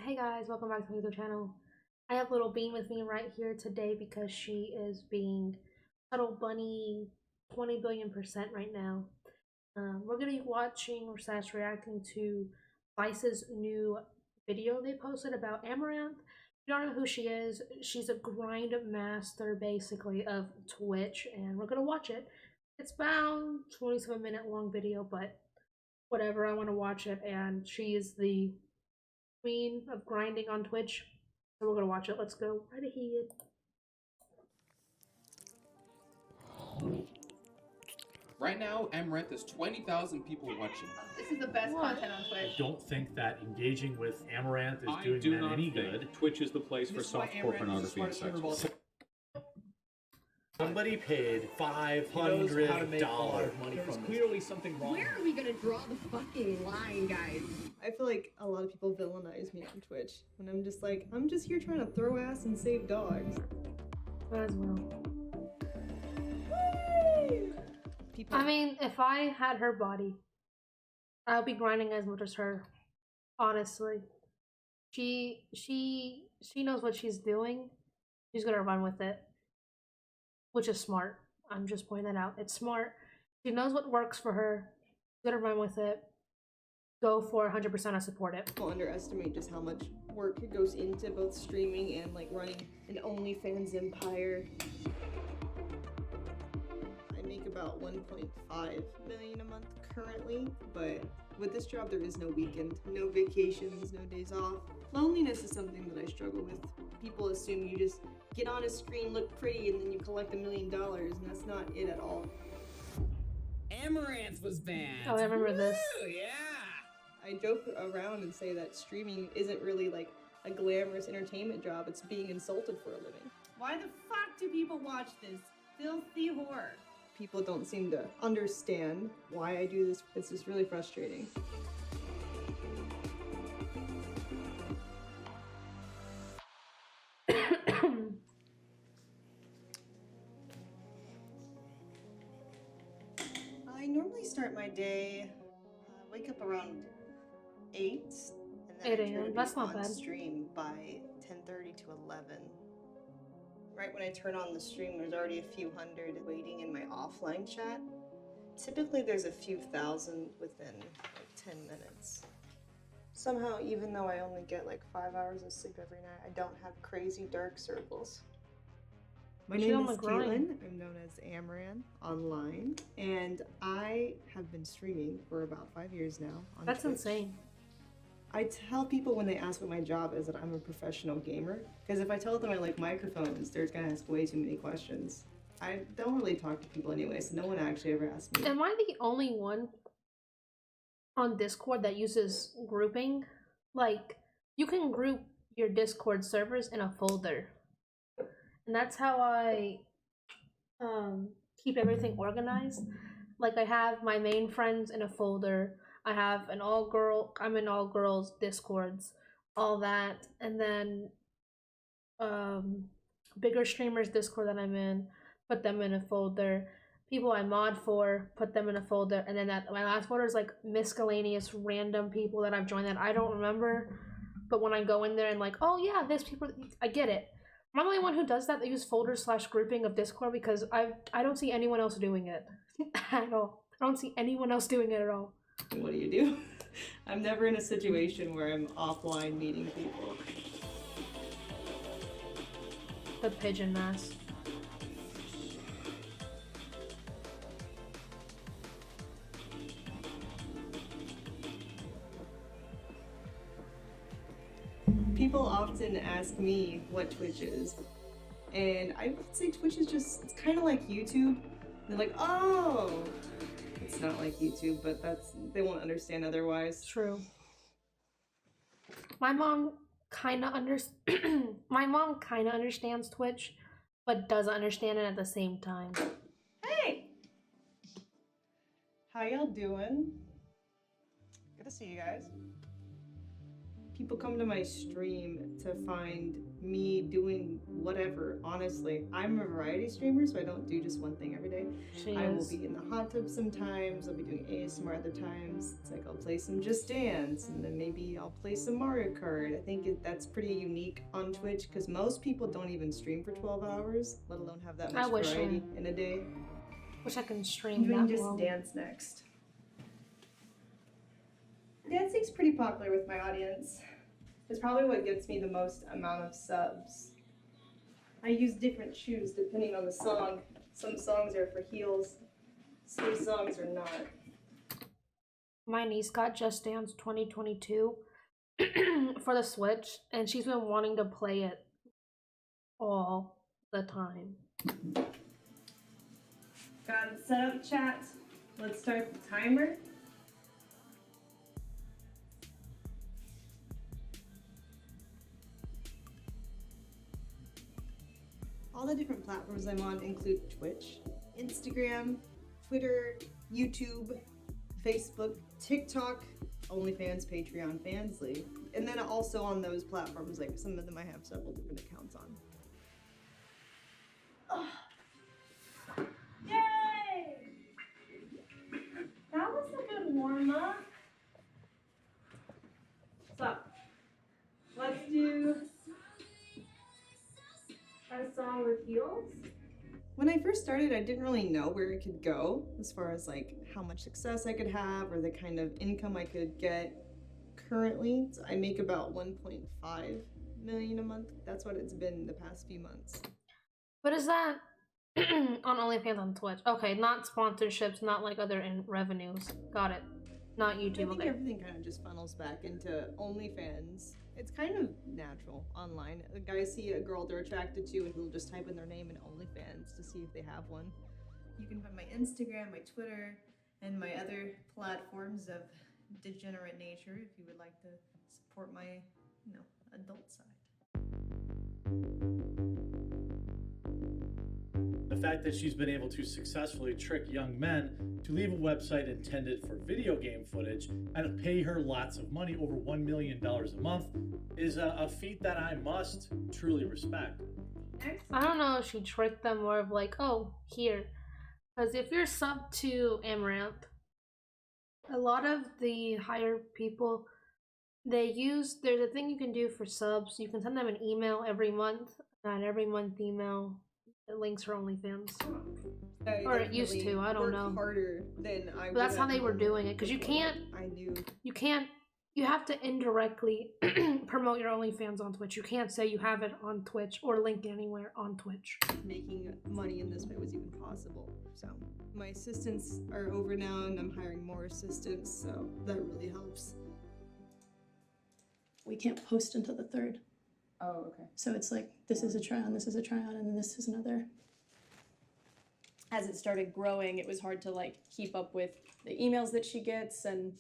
Hey guys, welcome back to my YouTube channel. I have little Bean with me right here today because she is being Cuddle Bunny 20 billion% right now. We're gonna be watching or slash reacting to Vice's new video they posted about Amouranth. If you don't know who she is, she's a grind master basically of Twitch, and we're gonna watch it. It's about 27-minute long video, but whatever, I want to watch it, and she is the queen of grinding on Twitch. So we're gonna watch it. Let's go right ahead. Right now, Amouranth has 20,000 people watching. This is the best content on Twitch. I don't think that engaging with Amouranth is doing men any good. Twitch is the place for softcore pornography and sex. Somebody paid $500. There's clearly something wrong. Where are we gonna draw the fucking line, guys? I feel like a lot of people villainize me on Twitch when I'm just like, I'm just here trying to throw ass and save dogs. As well. People, I mean, if I had her body, I would be grinding as much as her. Honestly, she knows what she's doing. She's gonna run with it, which is smart. I'm just pointing that out. It's smart. She knows what works for her. She's gonna run with it. Go for 100%. I support it. people underestimate just how much work goes into both streaming and like running an OnlyFans empire. I make about 1.5 million a month currently, but with this job there is no weekend, no vacations, no days off. Loneliness is something that I struggle with. People assume you just get on a screen, look pretty, and then you collect $1 million, and that's not it at all. Amouranth was banned. Oh, I remember this. Woo, yeah. I joke around and say that streaming isn't really like a glamorous entertainment job, it's being insulted for a living. Why the fuck do people watch this filthy horror? People don't seem to understand why I do this. It's just really frustrating. I normally start my day, wake up around 8, and then 8 I try to be That's not on bad. stream by 10:30 to 11. Right when I turn on the stream, there's already a few hundred waiting in my offline chat. Typically there's a few thousand within like 10 minutes. Somehow, even though I only get like 5 hours of sleep every night, I don't have crazy dark circles. My She name on is the grind. Caitlin. I'm known as Amouranth online, and I have been streaming for about 5 years now on That's Twitch. insane. I tell people when they ask what my job is that I'm a professional gamer, because if I tell them I like microphones, they're gonna ask way too many questions. I don't really talk to people anyway, so no one actually ever asks me. Am I the only one on Discord that uses grouping? Like, you can group your Discord servers in a folder. And that's how I keep everything organized. Like, I have my main friends in a folder. I have I'm in all girls Discords, all that. And then bigger streamers Discord that I'm in, put them in a folder. People I mod for, put them in a folder. And then my last folder is like miscellaneous random people that I've joined that I don't remember. But when I go in there and like, oh yeah, there's people, I get it. I'm the only one who does that. They use folder/grouping of Discord because I don't see anyone else doing it at all. I don't see anyone else doing it at all. What do? I'm never in a situation where I'm offline meeting people. The pigeon mask. People often ask me what Twitch is, and I would say Twitch is just, it's kind of like YouTube. They're like, oh, it's not like YouTube, but they won't understand otherwise. True. My mom kind of understands Twitch, but doesn't understand it at the same time. Hey! How y'all doing? Good to see you guys. People come to my stream to find me doing whatever, honestly. I'm a variety streamer, so I don't do just one thing every day. I will be in the hot tub sometimes, I'll be doing ASMR other times. It's like I'll play some Just Dance, and then maybe I'll play some Mario Kart. I think that's pretty unique on Twitch, because most people don't even stream for 12 hours, let alone have that much variety in a day. Wish I can stream I'm doing that Just long. Dance next. Dancing's pretty popular with my audience. It's probably what gets me the most amount of subs. I use different shoes depending on the song. Some songs are for heels, some songs are not. My niece got Just Dance 2022 for the Switch, and she's been wanting to play it all the time. Got it set up, chat. Let's start the timer. All the different platforms I'm on include Twitch, Instagram, Twitter, YouTube, Facebook, TikTok, OnlyFans, Patreon, Fansly, and then also on those platforms, like some of them I have several different accounts on. Oh. Yay! That was a good warm-up. So, let's do a song with heels. When I first started, I didn't really know where it could go as far as like how much success I could have or the kind of income I could get. Currently, I make about 1.5 million a month. That's what it's been the past few months. What is that? On OnlyFans on Twitch. Okay, not sponsorships, not like other revenues. Got it. Not YouTube. I think everything kind of just funnels back into OnlyFans. It's kind of natural online. The guys see a girl they're attracted to and they'll just type in their name in OnlyFans to see if they have one. You can find my Instagram, my Twitter, and my other platforms of degenerate nature if you would like to support my, adult side. The fact that she's been able to successfully trick young men to leave a website intended for video game footage and pay her lots of money, over $1 million a month, is a feat that I must truly respect. I don't know if she tricked them, more of like, oh, here. Because if you're sub to Amouranth, a lot of the higher people, there's a thing you can do for subs. You can send them an email every month, and every month email it links her OnlyFans. Or it used to, I don't know. Harder than I but that's how they were doing it, because you have to indirectly promote your OnlyFans on Twitch. You can't say you have it on Twitch or link anywhere on Twitch. Making money in this way was even possible. So my assistants are over now and I'm hiring more assistants, so that really helps. We can't post until the 3rd. Oh, okay. So it's like, this is a try on, this is a try on, and then this is another. As it started growing, it was hard to like keep up with the emails that she gets and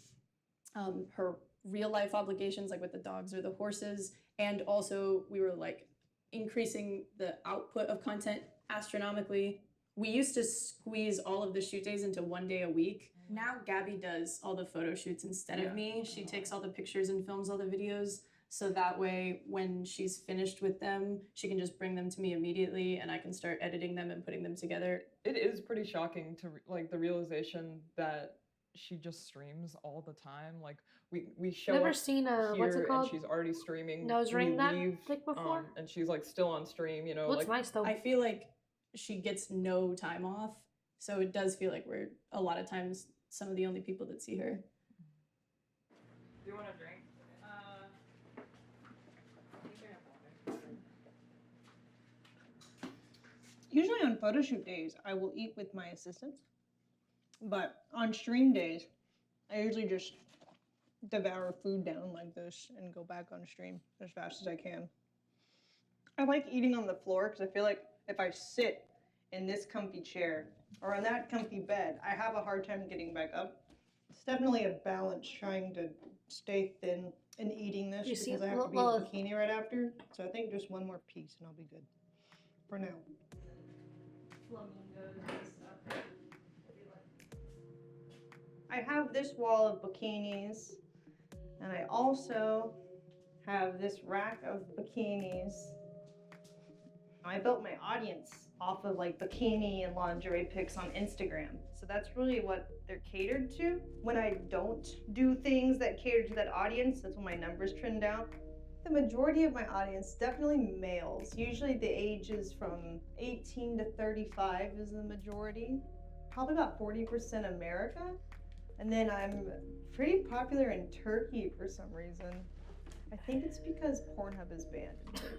her real life obligations, like with the dogs or the horses. And also we were like increasing the output of content astronomically. We used to squeeze all of the shoot days into 1 day a week. Now Gabby does all the photo shoots instead of me. She takes all the pictures and films all the videos. So that way, when she's finished with them, she can just bring them to me immediately and I can start editing them and putting them together. It is pretty shocking to like the realization that she just streams all the time. Like we show Never up seen here called? and she's already streaming. Nose ring we that leave, thick before? and she's like still on stream, you know. Looks like, nice though. I feel like she gets no time off. So it does feel like we're a lot of times some of the only people that see her. Do you want a drink? Usually on photo shoot days, I will eat with my assistants. But on stream days, I usually just devour food down like this and go back on stream as fast as I can. I like eating on the floor because I feel like if I sit in this comfy chair or on that comfy bed, I have a hard time getting back up. It's definitely a balance trying to stay thin and eating this because I have to be in a bikini right after. So I think just one more piece and I'll be good for now. Flamingos and stuff. I have this wall of bikinis, and I also have this rack of bikinis. I built my audience off of like bikini and lingerie pics on Instagram. So that's really what they're catered to. When I don't do things that cater to that audience, that's when my numbers trend down. The majority of my audience, definitely males. Usually the age is from 18 to 35 is the majority. Probably about 40% America. And then I'm pretty popular in Turkey for some reason. I think it's because Pornhub is banned in Turkey.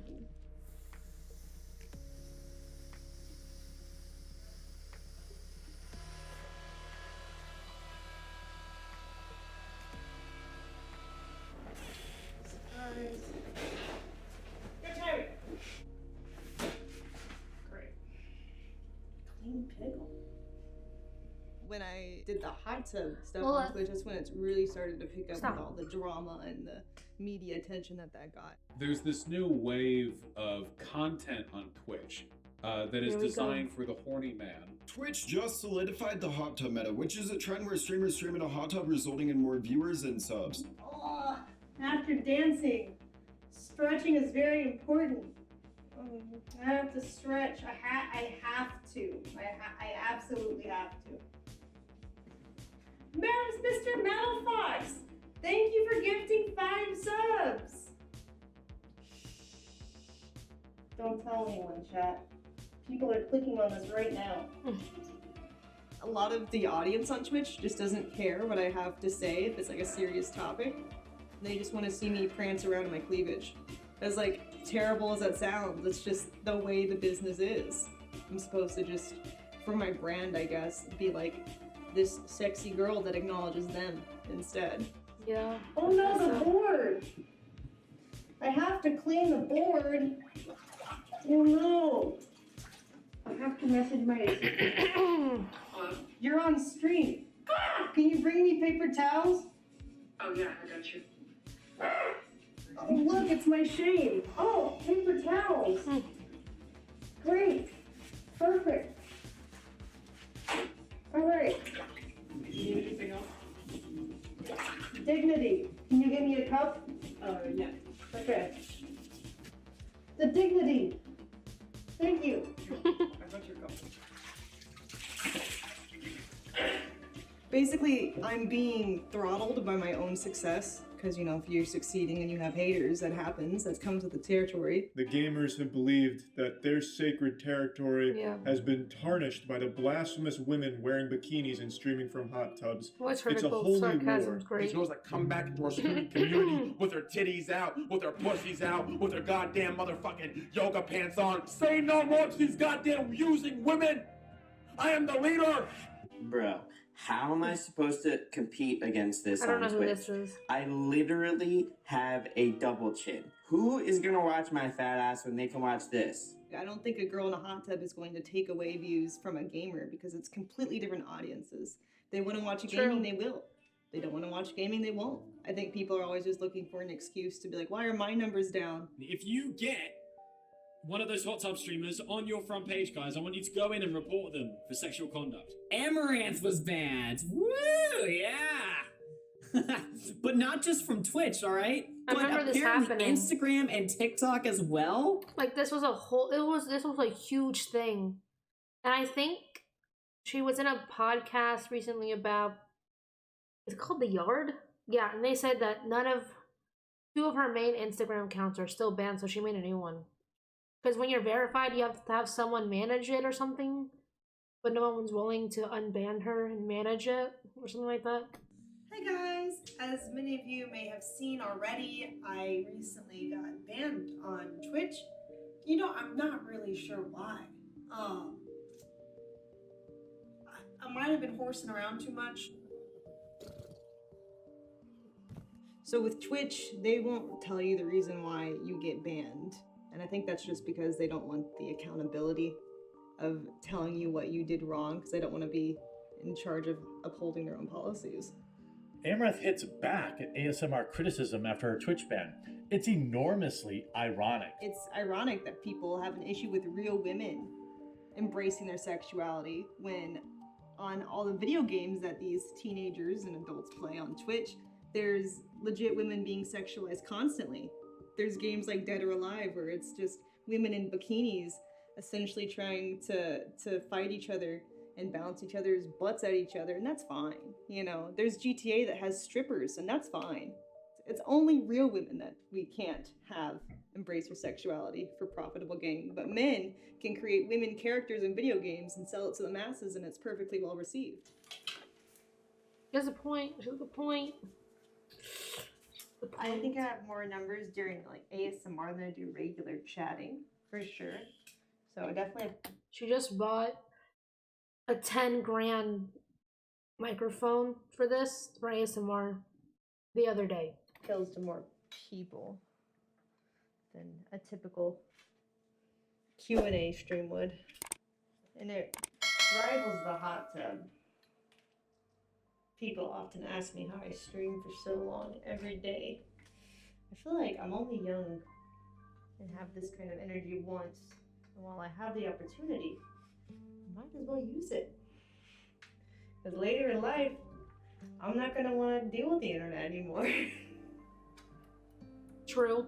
When I did the hot tub stuff on Twitch, that's when it's really started to pick up with all the drama and the media attention that got. There's this new wave of content on Twitch that is designed for the horny man. Twitch just solidified the hot tub meta, which is a trend where streamers stream in a hot tub, resulting in more viewers and subs. Oh, after dancing, stretching is very important. I have to stretch. I have to. I absolutely have to. Mr. Metal Fox, thank you for gifting 5 subs. Don't tell anyone, chat. People are clicking on this right now. A lot of the audience on Twitch just doesn't care what I have to say if it's like a serious topic. They just want to see me prance around in my cleavage. As like terrible as that sounds, it's just the way the business is. I'm supposed to just, for my brand, I guess, be like this sexy girl that acknowledges them instead. Yeah. Oh no, the board! I have to clean the board. Oh no! I have to message my assistant. You're on stream. Can you bring me paper towels? Oh yeah, I got you. Oh look, it's my shame. Oh, paper towels. Great. Perfect. All right. Need anything else? Dignity. Can you give me a cup? Yeah. Okay. The dignity. Thank you. I got your cup. Basically, I'm being throttled by my own success. Because, you know, if you're succeeding and you have haters, that happens. That comes with the territory. The gamers have believed that their sacred territory has been tarnished by the blasphemous women wearing bikinis and streaming from hot tubs. It's a holy war. These girls that come back into our streaming community with their titties out, with their pussies out, with their goddamn motherfucking yoga pants on. Say no more to these goddamn using women! I am the leader! Bro, how am I supposed to compete against this I don't on know who Twitch? this is. I literally have a double chin. Who is gonna watch my fat ass when they can watch this? I don't think a girl in a hot tub is going to take away views from a gamer because it's completely different audiences. They want to watch gaming, they will. They don't want to watch gaming, they won't. I think people are always just looking for an excuse to be like, why are my numbers down? If you get one of those hot tub streamers on your front page, guys, I want you to go in and report them for sexual conduct. Amouranth was banned. Woo, yeah. But not just from Twitch, all right? I remember this happening. Instagram and TikTok as well. Like this was this was a huge thing. And I think she was in a podcast recently about, is it called The Yard? Yeah, and they said that two of her main Instagram accounts are still banned, so she made a new one. Because when you're verified, you have to have someone manage it or something, but no one's willing to unban her and manage it or something like that. Hi guys! As many of you may have seen already, I recently got banned on Twitch. You know, I'm not really sure why. I might have been horsing around too much. So with Twitch, they won't tell you the reason why you get banned. And I think that's just because they don't want the accountability of telling you what you did wrong, because they don't want to be in charge of upholding their own policies. Amouranth hits back at ASMR criticism after her Twitch ban. It's enormously ironic. It's ironic that people have an issue with real women embracing their sexuality when on all the video games that these teenagers and adults play on Twitch, there's legit women being sexualized constantly. There's games like Dead or Alive where it's just women in bikinis essentially trying to fight each other and bounce each other's butts at each other, and that's fine. You know, there's GTA that has strippers, and that's fine. It's only real women that we can't have embrace their sexuality for profitable gain. But men can create women characters in video games and sell it to the masses, and it's perfectly well received. There's a point. There's a point. I think I have more numbers during like ASMR than I do regular chatting, for sure. So definitely. She just bought a 10 grand microphone for this for ASMR the other day. Kills to more people than a typical Q&A stream would. And it rivals the hot tub. People often ask me how I stream for so long every day. I feel like I'm only young and have this kind of energy once. And while I have the opportunity, I might as well use it. Because later in life, I'm not going to want to deal with the internet anymore. True.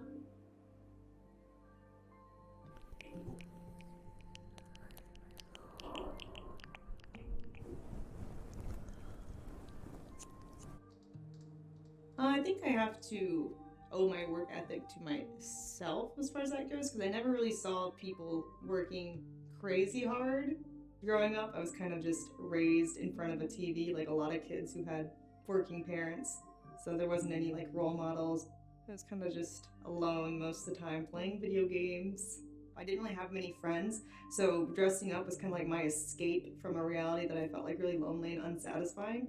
I think I have to owe my work ethic to myself as far as that goes, because I never really saw people working crazy hard. Growing up, I was kind of just raised in front of a TV like a lot of kids who had working parents. So there wasn't any like role models. I was kind of just alone most of the time playing video games. I didn't really have many friends, so dressing up was kind of like my escape from a reality that I felt like really lonely and unsatisfying.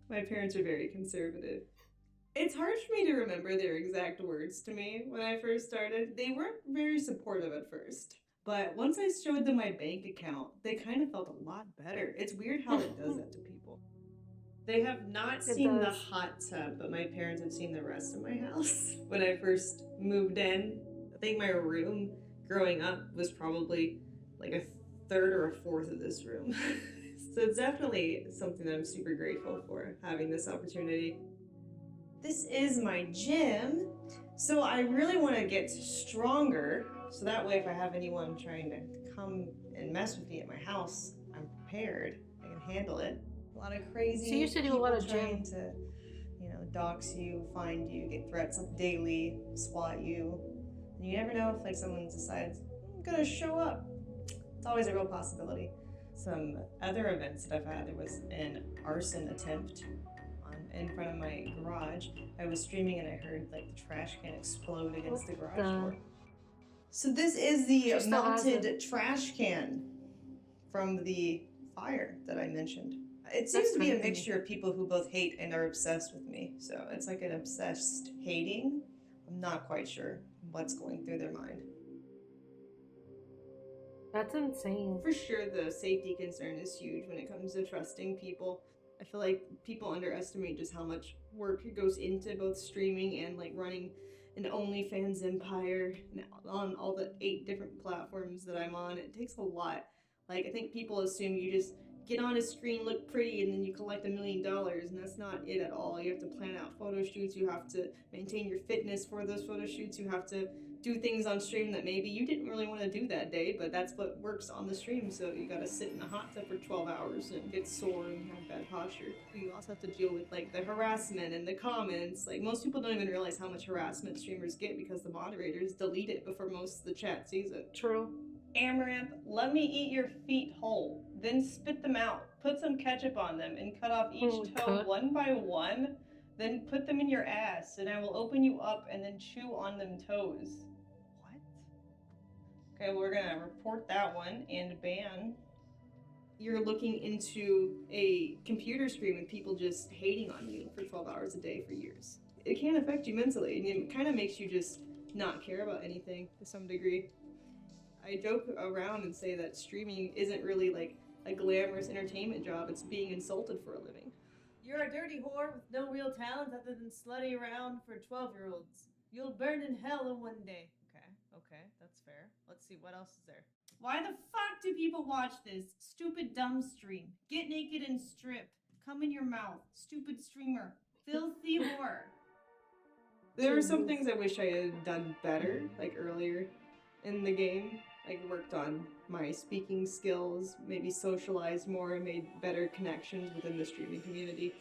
My parents are very conservative. It's hard for me to remember their exact words to me when I first started. They weren't very supportive at first. But once I showed them my bank account, they kind of felt a lot better. It's weird how it does that to people. They have not seen the hot tub, but my parents have seen the rest of my house. When I first moved in, I think my room growing up was probably like a third or a fourth of this room. So it's definitely something that I'm super grateful for, having this opportunity. This is my gym, so I really want to get stronger, so that way if I have anyone trying to come and mess with me at my house, I'm prepared. I can handle it. A lot of crazy So you used to do a lot of trying gym. to, dox you, find you, get threats daily, swat you. And you never know if like someone decides, I'm gonna show up. It's always a real possibility. Some other events that I've had, there was an arson attempt in front of my garage. I was streaming and I heard like the trash can explode against the garage door. So this is the mounted trash can from the fire that I mentioned. It seems to be a mixture of people who both hate and are obsessed with me. So it's like an obsessed hating. I'm not quite sure what's going through their mind. That's insane. For sure, the safety concern is huge when it comes to trusting people. I feel like people underestimate just how much work goes into both streaming and like running an OnlyFans empire on all the 8 different platforms that I'm on. It takes a lot. Like, I think people assume you just get on a screen, look pretty, and then you collect $1 million, and that's not it at all. You have to plan out photo shoots, you have to maintain your fitness for those photo shoots, you have to do things on stream that maybe you didn't really want to do that day, but that's what works on the stream, so you gotta sit in a hot tub for 12 hours and get sore and have bad posture. You also have to deal with like the harassment and the comments. Like, most people don't even realize how much harassment streamers get because the moderators delete it before most of the chat sees it. True. Amouranth, let me eat your feet whole, then spit them out, put some ketchup on them, and cut off each toe one by one, then put them in your ass, and I will open you up and then chew on them toes. What? Okay, we're gonna report that one and ban. You're looking into a computer screen with people just hating on you for 12 hours a day for years. It can affect you mentally, and it kind of makes you just not care about anything to some degree. I joke around and say that streaming isn't really like a glamorous entertainment job, it's being insulted for a living. You're a dirty whore with no real talent other than slutty around for 12-year-olds. You'll burn in hell in one day. Okay, that's fair. Let's see, what else is there? Why the fuck do people watch this? Stupid dumb stream. Get naked and strip. Come in your mouth. Stupid streamer. Filthy whore. There are some things I wish I had done better, like earlier in the game. Like worked on my speaking skills, maybe socialized more, and made better connections within the streaming community.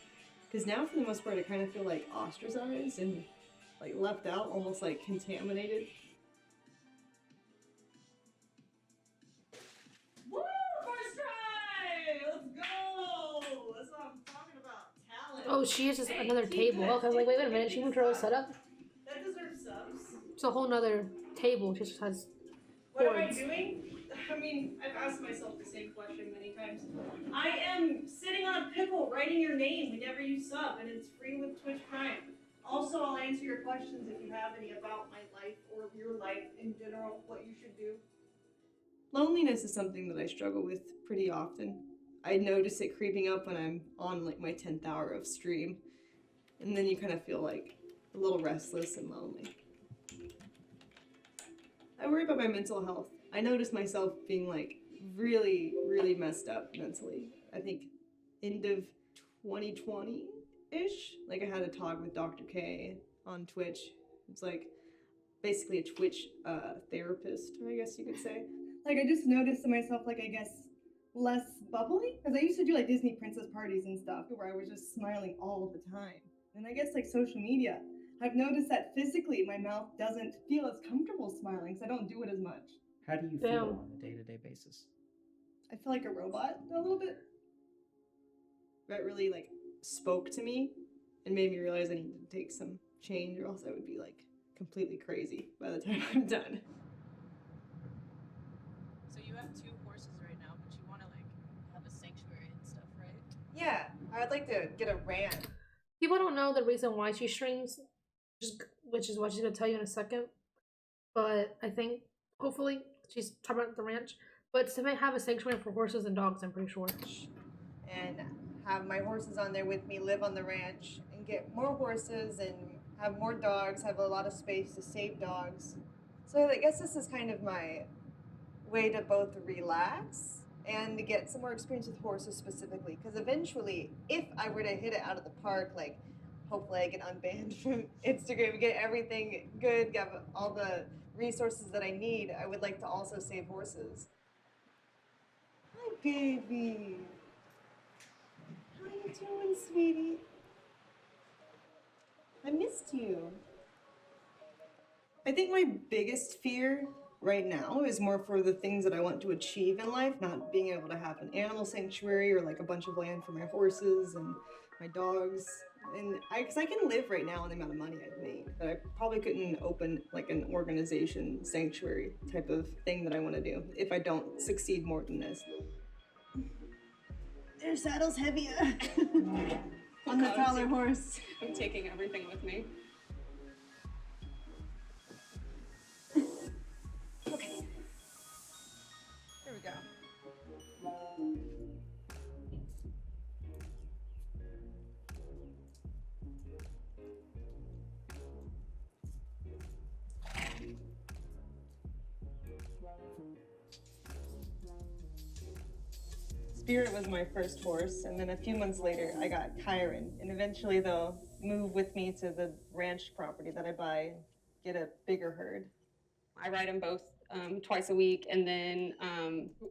Because now, for the most part, I kind of feel like ostracized and like left out, almost like contaminated. Woo! First try! Let's go! That's what I'm talking about. Talent. Oh, she is just another table. Okay, I was like, wait a minute. She moved her own setup. That deserves subs. It's a whole nother table. She just has What am I boards. doing? I mean, I've asked myself the same question many times. I am sitting on a pickle writing your name whenever you sub, and it's free with Twitch Prime. Also, I'll answer your questions if you have any about my life or your life in general, what you should do. Loneliness is something that I struggle with pretty often. I notice it creeping up when I'm on like my 10th hour of stream, and then you kind of feel like a little restless and lonely. I worry about my mental health. I noticed myself being like really, really messed up mentally. I think end of 2020-ish. Like I had a talk with Dr. K on Twitch. It's like basically a Twitch therapist, I guess you could say. Like I just noticed to myself, like I guess less bubbly, because I used to do like Disney princess parties and stuff where I was just smiling all the time. And I guess like social media, I've noticed that physically my mouth doesn't feel as comfortable smiling, so I don't do it as much. How do you feel on a day-to-day basis? I feel like a robot a little bit. That really like spoke to me and made me realize I needed to take some change, or else I would be like completely crazy by the time I'm done. So you have 2 horses right now, but you want to like have a sanctuary and stuff, right? Yeah, I would like to get a ranch. People don't know the reason why she streams, which is what she's gonna tell you in a second. But I think hopefully she's talking about the ranch. But to have a sanctuary for horses and dogs, I'm pretty sure. And have my horses on there with me, live on the ranch, and get more horses and have more dogs, have a lot of space to save dogs. So I guess this is kind of my way to both relax and to get some more experience with horses specifically. Because eventually, if I were to hit it out of the park, like hopefully I get unbanned from Instagram, get everything good, get all the resources that I need, I would like to also save horses. Hi, baby. How you doing, sweetie? I missed you. I think my biggest fear right now is more for the things that I want to achieve in life, not being able to have an animal sanctuary or like a bunch of land for my horses and my dogs. And because I can live right now on the amount of money I've made, but I probably couldn't open like an organization sanctuary type of thing that I want to do if I don't succeed more than this. Their saddle's heavier on the taller horse. I'm taking everything with me. Okay. Here we go. Spirit was my first horse, and then a few months later I got Kyron, and eventually they'll move with me to the ranch property that I buy and get a bigger herd. I ride them both twice a week, and then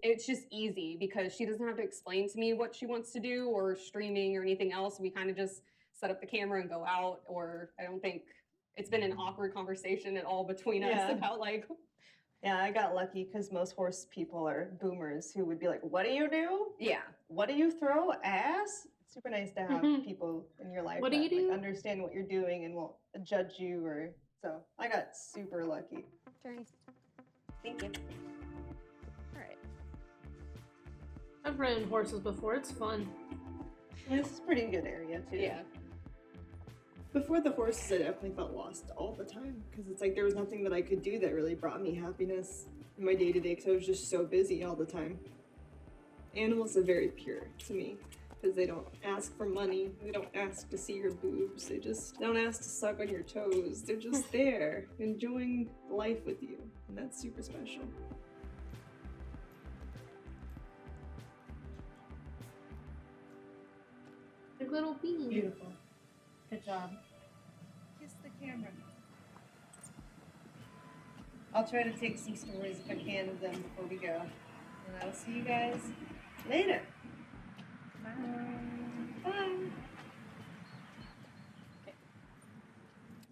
it's just easy because she doesn't have to explain to me what she wants to do or streaming or anything else. We kind of just set up the camera and go out, or I don't think it's been an awkward conversation at all between us about like. Yeah, I got lucky because most horse people are boomers who would be like, "What do you do? Yeah. What do you throw? Ass?" It's super nice to have people in your life What do that you do? like, understand what you're doing and won't judge you. Or so I got super lucky. Turn. Thank you. All right. I've ridden horses before. It's fun. This is a pretty good area too. Yeah. Before the horses, I definitely felt lost all the time because it's like there was nothing that I could do that really brought me happiness in my day-to-day because I was just so busy all the time. Animals are very pure to me because they don't ask for money. They don't ask to see your boobs. They just don't ask to suck on your toes. They're just there enjoying life with you, and that's super special. Your little bean. Beautiful. Good job. Kiss the camera. I'll try to take some stories if I can of them before we go. And I'll see you guys later. Bye. Bye.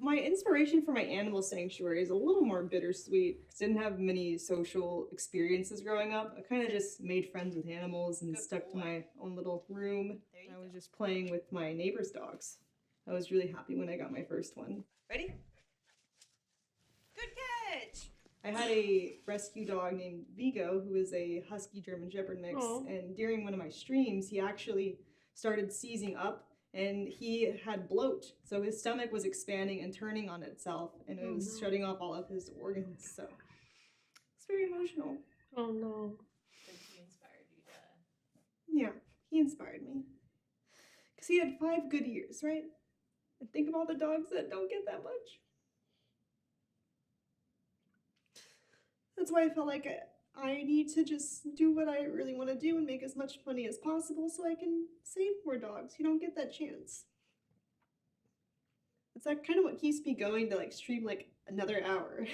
My inspiration for my animal sanctuary is a little more bittersweet. I didn't have many social experiences growing up. I kind of just made friends with animals and stuck to my own little room. I was just playing with my neighbor's dogs. I was really happy when I got my first one. Ready? Good catch! I had a rescue dog named Vigo, who is a Husky German Shepherd mix, and during one of my streams, he actually started seizing up, and he had bloat, so his stomach was expanding and turning on itself, and it was shutting off all of his organs, so it's very emotional. Oh no. He inspired you to... Yeah, he inspired me. Because he had 5 good years, right? And think of all the dogs that don't get that much. That's why I felt like I need to just do what I really want to do and make as much money as possible so I can save more dogs. You don't get that chance. It's like kind of what keeps me going to like stream like another hour.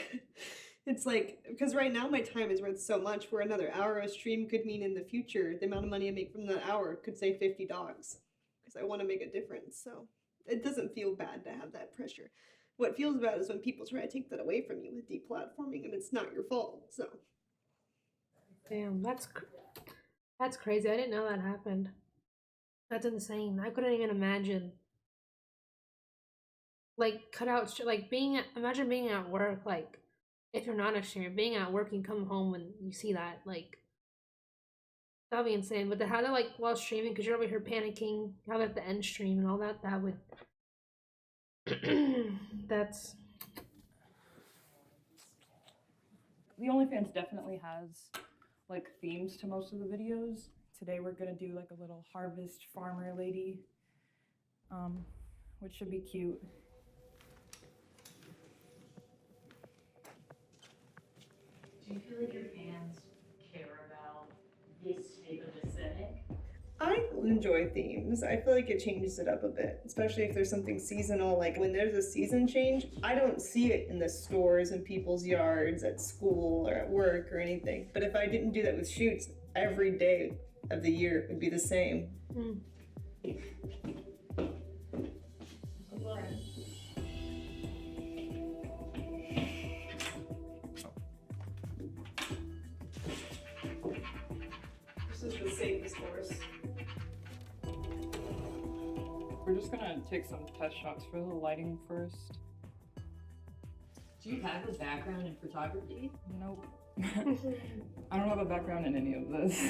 It's like, because right now my time is worth so much, where another hour of stream could mean in the future the amount of money I make from that hour could save 50 dogs. Because I want to make a difference, so it doesn't feel bad to have that pressure. What feels bad is when people try to take that away from you with deplatforming, and it's not your fault. So, damn, that's crazy. I didn't know that happened. That's insane. I couldn't even imagine. Like imagine being at work. Like, if you're not a streamer, being at work, you come home and you see that. Like, that'd be insane. But to have it like while streaming, because you're over here panicking, have it at the end stream and all that. That would. That's. The OnlyFans definitely has like themes to most of the videos. Today we're gonna do like a little harvest farmer lady, which should be cute. Do you feel like your fans care about this type of aesthetic? I enjoy themes. I feel like it changes it up a bit, especially if there's something seasonal. Like when there's a season change, I don't see it in the stores, in people's yards, at school, or at work, or anything. But if I didn't do that with shoots, every day of the year would be the same. This is the safest horse. We're just gonna take some test shots for the lighting first. Do you have a background in photography? Nope. I don't have a background in any of this.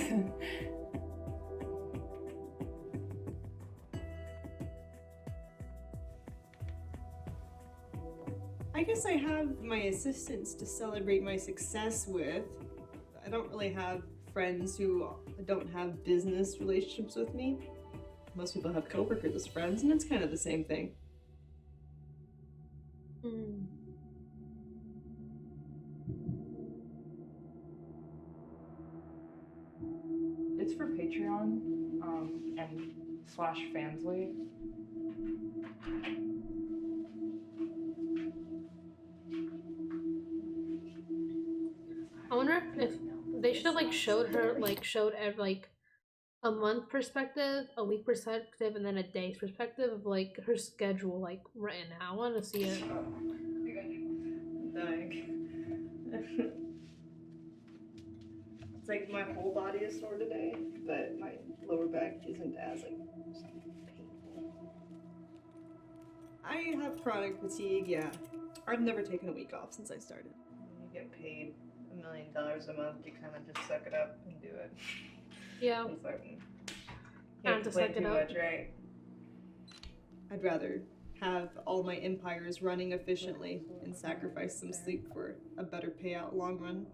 I guess I have my assistants to celebrate my success with. I don't really have friends who don't have business relationships with me. Most people have coworkers as friends, and it's kind of the same thing. It's for Patreon and /Fansly. I wonder if they should have like showed a month perspective, a week perspective, and then a day's perspective of like her schedule like right now. I want to see it. I'm dying. It's like my whole body is sore today, but my lower back isn't as like painful. I have chronic fatigue, yeah. I've never taken a week off since I started. When you get paid $1 million a month, you kind of just suck it up and do it. Yeah. It's like, you Time have to to play suck it too up. much, right? I'd rather have all my empires running efficiently and sacrifice some sleep for a better payout long run.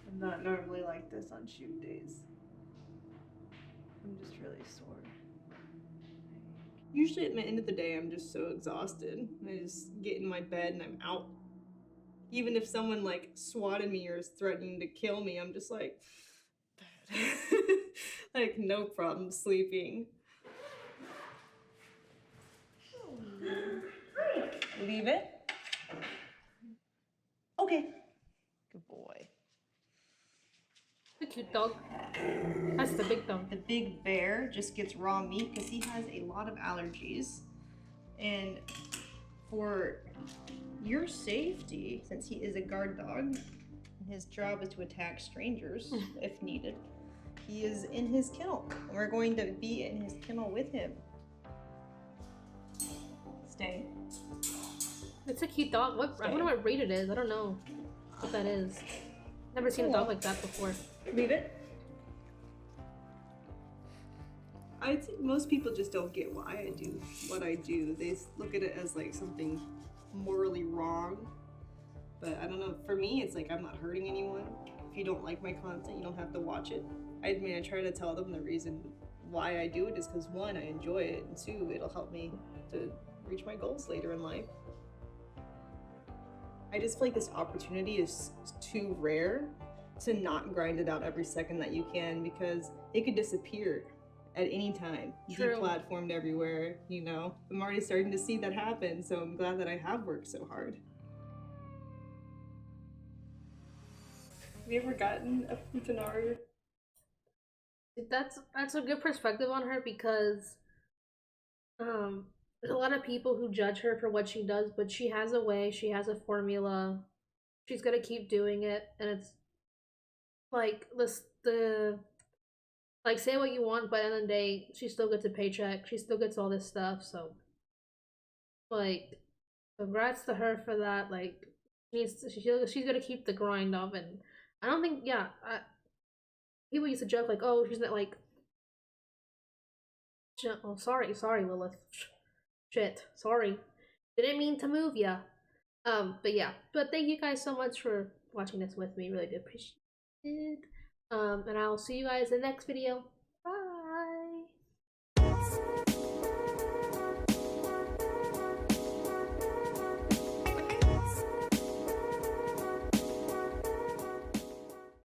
I'm not normally like this on shoot days. I'm just really sore. Usually at the end of the day, I'm just so exhausted. I just get in my bed and I'm out. Even if someone like swatted me or is threatening to kill me, I'm just like, like no problem sleeping. Leave it. Okay. Good boy. The cute dog. That's the big dog. The big bear just gets raw meat because he has a lot of allergies. And for your safety, since he is a guard dog, and his job is to attack strangers if needed, he is in his kennel. And we're going to be in his kennel with him. Stay. It's a cute dog. I wonder what breed it is. I don't know what that is. Never seen a dog like that before. Leave it. I think most people just don't get why I do what I do. They look at it as like something morally wrong. But I don't know, for me, it's like I'm not hurting anyone. If you don't like my content, you don't have to watch it. I mean, I try to tell them the reason why I do it is because one, I enjoy it, and two, it'll help me to reach my goals later in life. I just feel like this opportunity is too rare to not grind it out every second that you can, because it could disappear at any time. True. Deplatformed everywhere, you know. I'm already starting to see that happen, so I'm glad that I have worked so hard. Have you ever gotten a futanari? That's a good perspective on her, because there's a lot of people who judge her for what she does, but she has a way, she has a formula. She's gonna keep doing it, and it's like like, say what you want, but at the end of the day, she still gets a paycheck. She still gets all this stuff. So, like, congrats to her for that. Like, she's gonna keep the grind up, and I don't think, people used to joke like, oh, she's not like, oh, sorry, Lilith, shit, sorry, didn't mean to move ya. But yeah, but thank you guys so much for watching this with me. Really do appreciate it. And I'll see you guys in the next video.